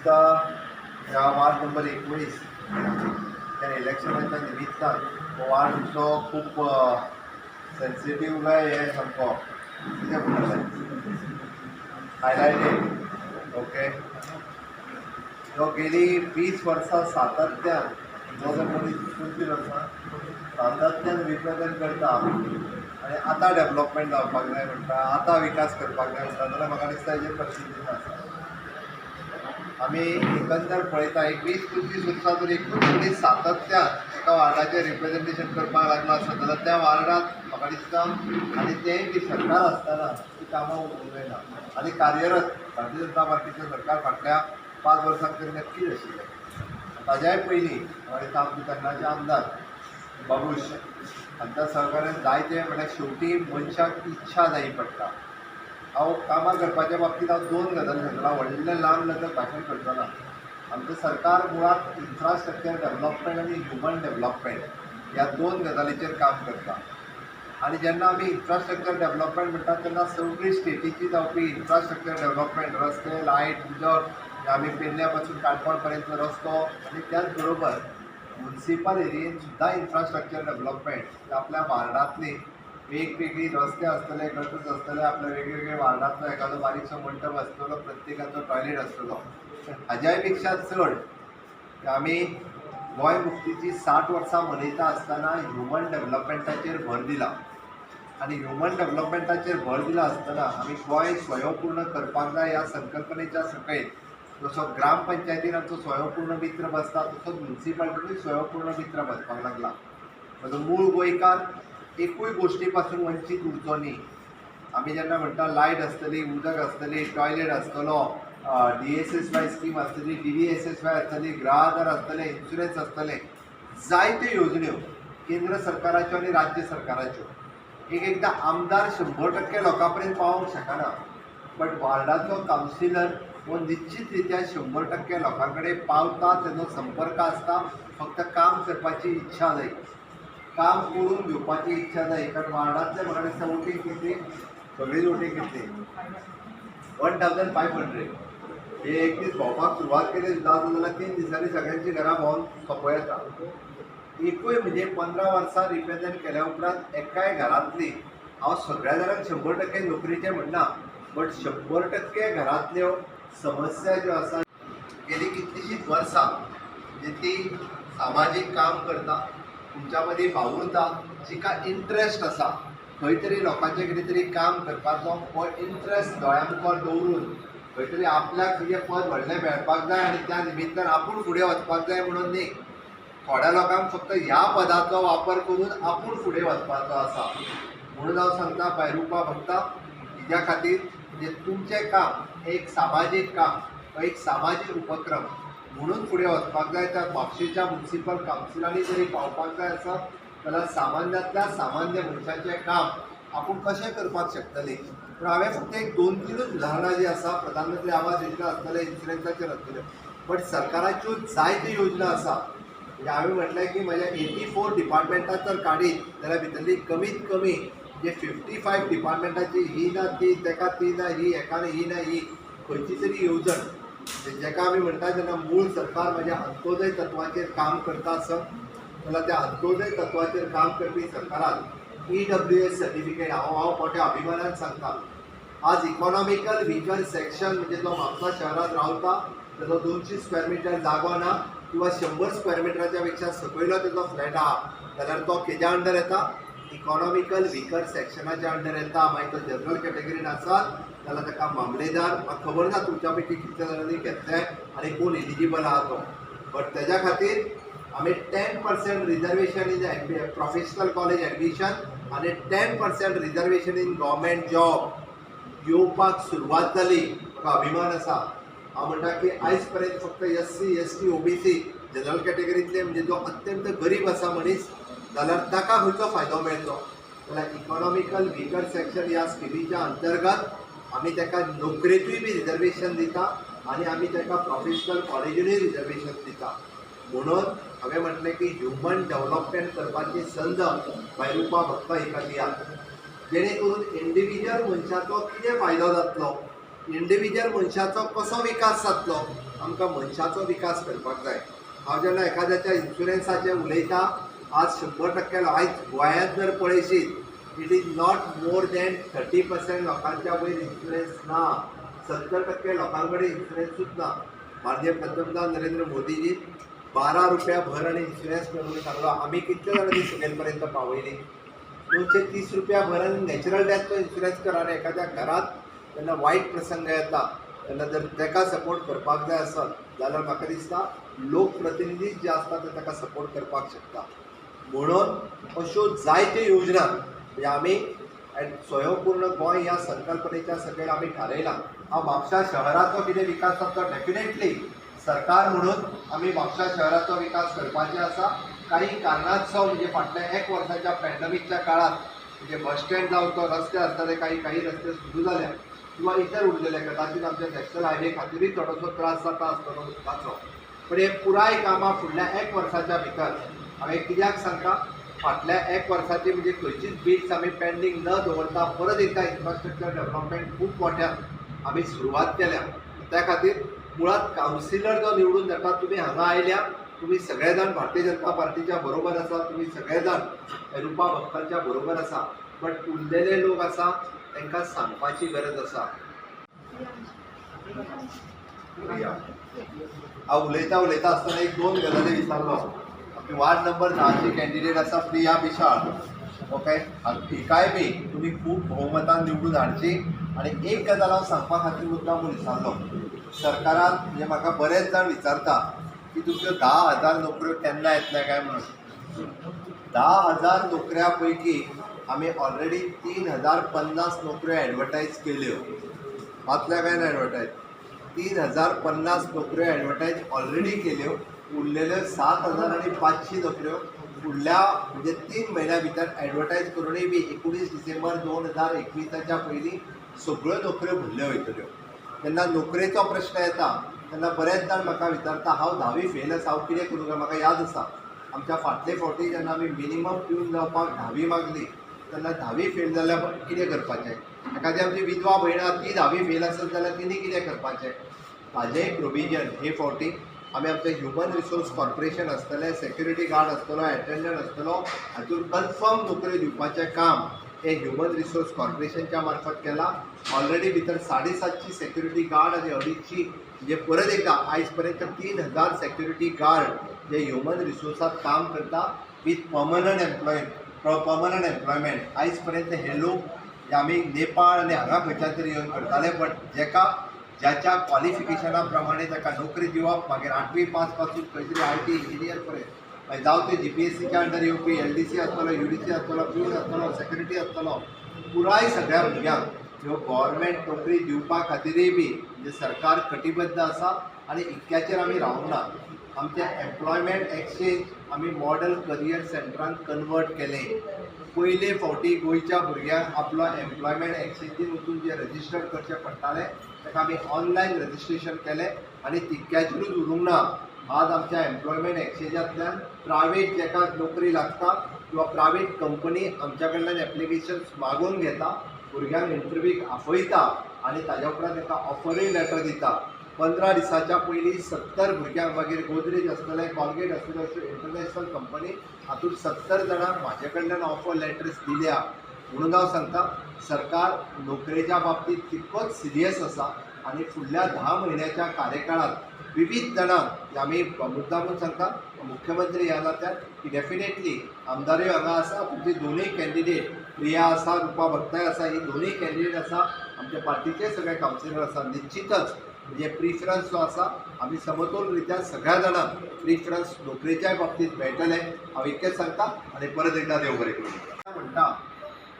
दिसता ह्या ward number 19 त्या इलेक्शनाच्या निमित्तान हो वार्ड आमचो खूब सेन्सिटीव काय हे सामको कितें म्हणटाले हायलायटेड. ओके, जो गेली 20 वर्सां सातत्यान जो जो मनीस 25 वर्सां सातत्यान रिप्रेझेंट करता आनी आतां डेव्हलपमेंट जावपाक जाय म्हणटा, आतां विकास करपाक जाय म्हणटा जाल्यार म्हाका दिसता हेजेर परिस्थिती आसा. आमी एकंदर पळयता एक 20-25 वर्सां जर एकूच मनीस सातत्यान एका वार्डाचें रिप्रेझेंटेशन करपाक लागलो आसत जाल्यार त्या वार्डांत म्हाका दिसता आनी तेंय बी सरकार आसतना ती कामां उरूंक जायना. आनी कार्यरत भारतीय जनता पार्टीचें सरकार फाटल्या 5 वर्सांक तरी नक्कीच आशिल्लें. ताज्याय पयलीं म्हाका दिसता आमचे तेन्नाचे आमदार बाबूश हांच्या सहकार्यान जायते म्हळ्यार शेवटी मनशाक इच्छा जायी पडटा. हांव कामां करपाच्या बाबतींत हांव 2 गजाली सांगला. व्हडलें लांब लचक भाशण करचो ना. आमचें सरकार मुळात इन्फ्रास्ट्रक्चर डेव्हलपमेंट आनी ह्युमन डेव्हलपमेंट ह्या 2 गजालीचेर काम करता. आनी जेन्ना आमी इन्फ्रास्ट्रक्चर डेव्हलपमेंट म्हणटा तेन्ना सगळी स्टेटीची जावपी इन्फ्रास्ट्रक्चर डेव्हलपमेंट रस्ते, लायट, उदक, आमी पेडण्या पासून काणकोण पर्यंत रस्तो आनी त्याच बरोबर मुन्सिपल एरियेन सुद्दां इन्फ्रास्ट्रक्चर डेव्हलपमेंट आपल्या वार्डांतली वेगवेगळी रस्ते आसतले, गटर्स आसतले, आपल्या वेगवेगळ्या वार्डांतलो एखादो बारीकसो मंडप आसतलो, प्रत्येकाचो टॉयलेट आसतलो. हाज्याय पेक्षा चड आमी गोंय मुक्तीची 60 वर्सां मनयता आसतना ह्युमन डेव्हलपमेंटाचेर भर दिला. आनी ह्युमन डेव्हलपमेंटाचेर भर दिला आसतना आमी गोंय स्वयंपूर्ण करपाक जाय ह्या संकल्पनेच्या सकयल जसो ग्रामपंचायतीन आमचो स्वयंपूर्ण मित्र बसता तसोच म्युन्सिपाल्टीनूय स्वयंपूर्ण मित्र बसपाक लागला. म्हजो मूळ गोंयकार एकूय गोश्टी पासून वंचीत उरचो न्ही. आमी जेन्ना म्हणटा लायट आसतली, उदक आसतली, टॉयलेट आसतलो, DSSY स्कीम आसतली, DDSSY आसतली, ग्राहदार आसतले, इन्शुरन्स आसतले, जायत्यो योजन्यो केंद्र सरकाराच्यो आनी राज्य सरकाराच्यो. एकदां आमदार 100% लोकां पर्यंत पावोवंक शकना, बट वार्डाचो कावन्सिलर हो निश्चित रित्या 100% लोकां कडेन पावता, तेजो संपर्क आसता. फक्त काम करपाची इच्छा जाय, काम करून घेवपाची इच्छा जाय. कारण वार्डांतले म्हाका दिसता वोटींग कितली, सगळीच वोटींग कितली 1500. हे एक दीस भोंवपाक सुरवात केली सुद्दां जाल्यार 3 दिसांनी सगळ्यांची घरां भोंवन सोंपो येता. एकूय म्हणजे 15 वर्सां रिप्रेझेंट केल्या उपरांत एकाय घरांतली हांव सगळ्या जाणांक 100% नोकरीचें म्हणना, बट 100% घरांतल्यो समस्या ज्यो आसा गेली कितलींशींच वर्सां म्हणजे ती सामाजीक काम करता, तुमच्या मदीं वावुरता, जिका इंट्रस्ट आसा खंय तरी लोकांचें कितें तरी काम करपाचो हो इंट्रस्ट दोळ्या मुखार दवरून खंय तरी आपल्याक कितें पद व्हडलें मेळपाक जाय आनी त्या निमित्तान आपूण फुडें वचपाक जाय म्हणून न्ही. थोड्या लोकांक फक्त ह्या पदाचो वापर करून आपूण फुडें वचपाचो आसा. म्हणून हांव सांगता भैरुप्पा भक्ता हिच्या खातीर म्हणजे तुमचें काम एक सामाजीक काम, एक सामाजीक उपक्रम म्हणून फुडें वचपाक जाय. त्या म्हापशेच्या म्युन्सिपल कावन्सिलांनी जरी पावपाक जाय आसत जाल्यार सामान्यांतल्या सामान्य मनशाचें काम आपूण कशें करपाक शकतलीं. पूण हांवें फक्त एक 2-3 उदाहरणां जीं आसा, प्रधानमंत्री आवास योजना आसतले, इन्शुरन्साचेर आसतल्यो, बट सरकाराच्यो जायत्यो योजना आसा. म्हणजे हांवें म्हटलें की म्हज्या 84 डिपार्टमेंटां जर काडीत जाल्यार भितरली कमीत कमी जे 55 डिपार्टमेंटाची ही ना ती, तेका ती ना ही, हेका ही ना ही, खंयची तरी येवजण जेका आमी म्हणटा जेन्ना मूळ सरकार म्हज्या अंत्योदय तत्वाचेर काम करता आसत जाल्यार त्या अंत्योदय तत्वाचेर काम करपी सरकाराक EWS सर्टिफिकेट हांव मोठ्या अभिमानान सांगता. आज इकॉनॉमिकल वीकर सेक्शन म्हणजे जो म्हापसा शहरात रावता तेजो 200 स्क्वेअर मिटर जागो ना किंवा 100 स्क्वेअर मिटराच्या पेक्षा सकयलो तेजो फ्लॅट आहा जाल्यार तो केज्या अंडर येता, इकॉनॉमिकल वीकर सेक्शनाच्या अंडर येता. मागीर तो जनरल कॅटेगरीन आसात जाल्यार ताका मामलेदार, म्हाका खबर ना तुमच्या पैकी कितल्या जाणांनी घेतले आनी कोण एलिजिबल आहा तो, बट तेज्या खातीर आमी 10% reservation in professional college admission आनी 10% रिजर्वेशन इन गव्हर्मेंट जॉब येवपाक सुरवात जाली. म्हाका अभिमान आसा. हांव म्हणटा की आयज पर्यंत फक्त SC, ST, OBC जनरल कॅटेगरींतले म्हणजे जो अत्यंत गरीब आसा मनीस जाल्यार ताका खंयचो फायदो मेळचो. जाल्यार इकॉनॉमिकल वीकर सेक्शन ह्या स्किमीच्या अंतर्गत आमी ताका नोकरेतूय बी रिजर्वेशन दिता आनी आमी ताका प्रोफेशनल कॉलेजीनूय रिजर्वेशन दिता. म्हणून हांवें म्हटलें की ह्युमन डेव्हलपमेंट करपाची संद भैरुप्पा भक्ता हिका दिया, जेणे करून इंडिविज्युअल मनशाचो कितें फायदो जातलो इंडिव्हिज्युअल मनशाचो कसो विकास जातलो, आमकां मनशाचो विकास करपाक जाय. हांव जेन्ना एखाद्याच्या इन्शुरन्साचेर उलयता, आज 100% आयज गोंयांत जर पळयशीत, it is not more than 30% लोकांच्या वयर इन्शुरन्स ना. 70% लोकां कडेन इन्शुरन्सूच ना. माननीय पंतप्रधान नरेंद्र मोदीजी 12 रुपया भर आनी इन्शुरन्स म्हणून सांगलो. आमी कितले जाणां ती सकयल पर्यंत पावयली. 230 रुपया भर आनी नॅचरल डॅथचो इन्शुरन्स करा. आनी एखाद्या घरात जेन्ना वायट प्रसंग येता तेन्ना जर ताका सपोर्ट करपाक जाय आसत जाल्यार म्हाका दिसता लोकप्रतिनिधी जे आसता ते ताका सपोर्ट करपाक शकता. म्हणून अश्यो जायत्यो योजना म्हणजे आमी स्वयंपूर्ण गोंय ह्या संकल्पनेच्या सकयल आमी थारयलां. हांव म्हापशा शहराचो कितें विकास जाता डेफिनेटली सरकार म्हणून आमी म्हापशा शहराचो विकास करपाचे आसा. काही कारणास्तव म्हणजे फाटल्या 1 वर्साच्या पॅन्डेमिकच्या काळात म्हणजे बस स्टँड जावं तो रस्ते आसताले, काही रस्ते सुरू जाल्या किंवा इतर उरलेले, कदाचित आमच्या नॅशनल हायवे खातीरय थोडोसो त्रास जाता आसतलो उदकाचो. पण हे पुराय कामां फुडल्या 1 वर्साच्या भितर हांवें कित्याक सांगता, फाटल्या 1 वर्साची म्हणजे खंयचीच बिट्स आमी पेंडींग न दवरता परत एकदा इन्फ्रास्ट्रक्चर डेव्हलपमेंट खूब मोठ्यान आमी सुरवात केल्या. त्या खातीर मुळात कावन्सिलर जो निवडून जाता, तुमी हांगा आयल्या, तुम्ही सगळे जाण भारतीय जनता पार्टीच्या बरोबर आसा, तुम्ही सगळे जाण रुपा भक्तांच्या बरोबर आसा. बट उरलेले लोक आसा तांकां सांगपाची गरज आसा. हांव उलयता आसतना एक 2 गजाली विचारलो. आपली वार्ड नंबर 10ची कॅन्डिडेट आसा प्रिया पिशाळ. ओके, एकाय बी तुम्ही खूप बहुमतान निवडून हाडची. आणि एक गजाल हांव सांगपा खातीर मुद्दाम विचारलो. सरकारान म्हणजे म्हाका बरेच जाण विचारता की तुमच्यो 10,000 नोकऱ्यो केन्ना येतल्या काय म्हणून. 10,000 नोकऱ्या पैकी आमी ऑलरेडी 3,050 नोकऱ्यो एडवर्टायज केल्यो. वाचल्या काय ना एडवर्टायज? 3,050 नोकऱ्यो एडवर्टायज ऑलरेडी केल्यो. उरलेल्यो 7,500 नोकऱ्यो फुडल्या म्हणजे 3 म्हयन्या भितर एडवर्टायज करूनय बी 19 डिसेंबर 2021च्या पयलीं सगळ्यो नोकऱ्यो भरल्यो वयतल्यो. जेन्ना नोकरेचो प्रश्न येता तेन्ना बरेच जाण म्हाका विचारता, हांव 10वी फेल आसा, हांव कितें करूं काय? म्हाका याद आसा आमच्या फाटले फावटी जेन्ना आमी मिनिमम पिवन जावपाक 10वी मागली तेन्ना 10वी फेल जाल्यार कितें करपाचें? एखादी आमची विधवा भयण आसा ती 10वी फेल आसत जाल्यार तिणी कितें करपाचें? ताजें प्रोविजन हे फावटी आमी आमचें ह्युमन रिसोर्स कॉर्पोरेशन आसतलें, सेक्युरिटी गार्ड आसतलो, एटेंडंट आसतलो, हातूंत कन्फर्म नोकऱ्यो दिवपाचें काम हे ह्युमन रिसोर्स कॉर्पोरेशनच्या मार्फत केलां. ऑलरेडी भितर 750 सेक्युरिटी गार्ड आनी 250 म्हणजे परत एकदा आयज पर्यंत 3,000 सेक्युरिटी गार्ड जे ह्युमन रिसोर्सात काम करता विथ पर्मनंट एम्प्लॉयमेंट. आयज पर्यंत हे लोक आमी नेपाळ आनी हांगा खंयच्या तरी येवन करताले. बट ज्याच्या क्वॉलिफिकेशना प्रमाणे ताका नोकरी दिवप, मागीर 8वी पास पासून खंय तरी IT इंजिनियर पर्यंत जावं ते GPSCच्या अंडर येवपी LDC आसतलो, UDC आसतलो, पिवन आसतलो, सेक्युरिटी आसतलो, पुराय सगळ्या भुरग्यांक ह्यो गव्हर्मेंट नोकरी दिवपा खातीरय बी म्हणजे सरकार कटिबद्ध आसा. आनी इतक्याचेर आमी रावूंक ना. आमचे एम्प्लॉयमेंट एक्सचेंज आमी मॉडल करियर सेंटरान कन्वर्ट केलें. पयले फावटी गोंयच्या भुरग्यांक आपलो एम्प्लॉयमेंट एक्सचेंजीन वचून जे रजिस्टर करचें पडटालें ताका आमी ऑनलायन रजिस्ट्रेशन केलें. आनी तितक्याचेरूच उरूंक ना, आज आमच्या एम्प्लॉयमेंट एक्सचेंजांतल्यान प्रायवेट जाका नोकरी लागता किंवा प्रायवेट कंपनी आमच्या कडल्यान एप्लिकेशन्स मागून घेता, भुरग्यांक इंटरव्यूक आपयता आनी ताज्या उपरांत ताका ऑफरय लेटर दिता. 15 दिसाच्या पयलीं 70 भुरग्यांक, मागीर गोदरेज आसतलें, कॉलगेट आसतलें, अश्यो इंटरनॅशनल कंपनी हातूंत 70 जाणांक म्हाजे कडल्यान ऑफर लेटर्स दिल्या. म्हणून हांव सांगता सरकार नोकरेच्या बाबतींत तितकोच सिरियस आसा. आनी फुडल्या 10 म्हयन्याच्या कार्यकाळांत विविध जाणांक आमी मुद्दामून सांगता मुख्यमंत्री ह्या नात्यान की डेफिनेटली आमदारूय हांगा आसा, तुमची दोनूय कॅन्डिडेट प्रिया आसा, रुपा भक्ताय आसा, ही दोनूय कॅन्डिडेट आसा, आमच्या पार्टीचे सगळे कावन्सिलर आसा. निश्चितच म्हणजे प्रिफरन्स जो आसा आमी समतोल रित्या सगळ्या जाणांक प्रिफरन्स नोकरेच्या बाबतींत मेळटले. हांव इतकेंच सांगता आनी परत एकदा देव बरें करूं म्हणटा.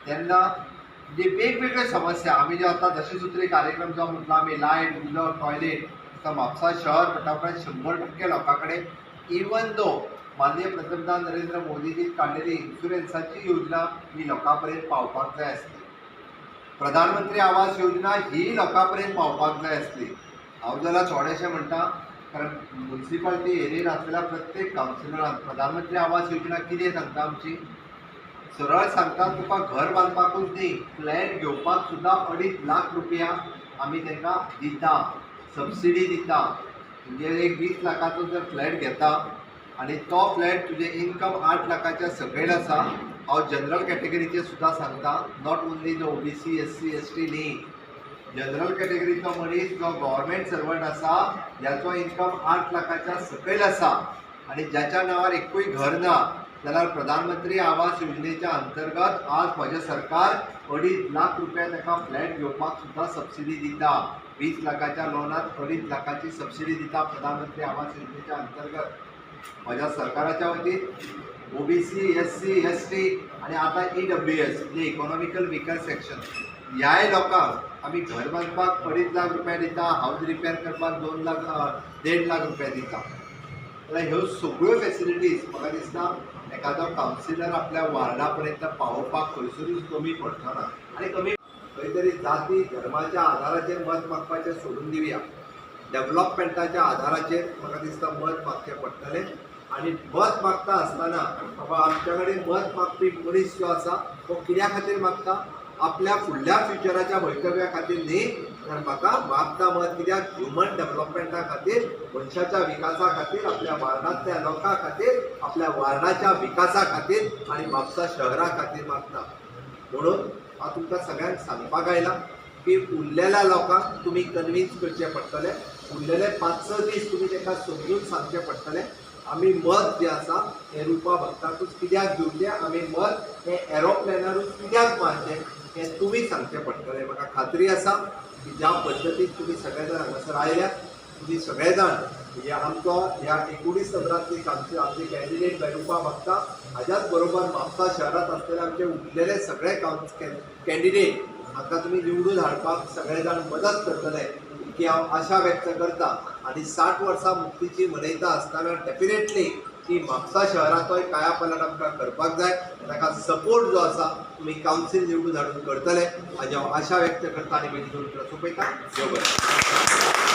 तेन्ना म्हणजे वेगवेगळ्यो समस्या आमी जे आतां दशसूत्री कार्यक्रम जो म्हटलो आमी लायट, उदक, टॉयलेट, आतां म्हापसा शहर म्हणटा उपरांत 100% लोकां कडेन इवन दो माननीय पंतप्रधान नरेंद्र मोदीजी काडलेली इन्शुरन्साची योजना ही लोकां पर्यंत पावपाक जाय आसली. प्रधानमंत्री आवास योजना ही लोकां पर्यंत पावपाक जाय आसली. हांव जाल्यार थोडेशें म्हणटा, कारण म्युन्सिपालिटी एरियेन आसलेल्या प्रत्येक कावन्सिलरान प्रधानमंत्री आवास योजना कितें सांगता आमची, सरळ सांगता तुका घर बांदपाकूच न्ही, फ्लॅट घेवपाक सुद्दां 2.5 लाख रुपया आमी तांकां दिता, सबसिडी दिता. म्हणजे एक 20 लाखाचो जर फ्लॅट घेता आनी तो फ्लॅट तुजें इन्कम 8 लाखाच्या सकयल आसा, हांव जनरल कॅटेगरीचे सुद्दां सांगता, नॉट ओन्ली जो OBC SC ST न्ही, जनरल कॅटेगरीचो मनीस जो गव्हर्मेंट सर्वंट आसा ज्याचो इन्कम 8 लाखाच्या सकयल आसा आनी ज्याच्या नांवार एकूय घर ना, जाल्यार प्रधानमंत्री आवास योजनेच्या अंतर्गत आज म्हजें सरकार 2.5 लाख रुपया ताका फ्लॅट घेवपाक सुद्दां सबसिडी दिता. 20 लाखाच्या लोनात 2.5 लाखाची सबसिडी दिता प्रधानमंत्री आवास योजनेच्या अंतर्गत. माझ्या सरकाराच्या वतीन OBC SC ST आणि आता EWS म्हणजे इकॉनॉमिकल विकर सेक्शन ह्याय लोकांक आमी घर बांदपाक 2.5 लाख रुपया दिता, हाऊस रिपेअर करपाक 1.5 लाख रुपया दिता. जाल्यार ह्यो सगळ्यो फॅसिलिटीज म्हाका दिसता एखादो कावन्सिलर आपल्या वार्डा पर्यंत पावोवपाक खंयसरूच कमी पडचो ना. आनी कमी खंय तरी जाती धर्माच्या आधाराचेर मत मागपाचें सोडून दिवया. डेव्हलपमेंटाच्या आधाराचेर म्हाका दिसता मत मागचें पडटलें. आनी मत मागता आसतना बाबा आमच्या कडेन मत मागपी मनीस जो आसा तो कित्या खातीर मागता? आपल्या फुडल्या फ्युचराच्या भवितव्या खातीर न्ही, तर म्हाका मागता मत कित्याक ह्युमन डेव्हलपमेंटा खातीर, मनशाच्या विकासा खातीर, आपल्या वार्डांतल्या लोकां खातीर, आपल्या वार्डाच्या विकासा खातीर आनी म्हापसा शहरा खातीर मागता. म्हणून हांव तुमकां सगळ्यांक सांगपाक आयला की उरलेल्या लोकांक तुमी कन्विन्स करचें पडटलें. उरलेले 5-6 दीस तुमी ताका समजून सांगचें पडटलें. आमी मत जें आसा हें रुपा भक्ताकूच कित्याक दिवचें, आमी मत हें एरोप्लेनारूच कित्याक मारचें हें तुमी सांगचें पडटलें. म्हाका खात्री आसा की ज्या पद्दतीन तुमी सगळे जाण हांगासर आयल्या, तुमी सगळे जाण म्हणजे आमचो ह्या 19 नंबरांतली आमचे कॅन्डिडेट बेरुपा भक्ता हाच्याच बरोबर म्हापसा शहरात आसलेले आमचे उरलेले सगळे कॅन्डिडेट हांकां तुमी निवडून हाडपाक सगळे जाण मदत करतले की हांव आशा व्यक्त करता. आनी 60 वर्सां मुक्तीची मनयता आसतना डेफिनेटली की म्हापसा शहराचोय कायापालट आमकां करपाक जाय. ताका सपोर्ट जो आसा तुमी कावन्सील निवडून हाडून करतले हाची हांव आशा व्यक्त करता आनी म्हजी दोन सोंपयता. देव बरें.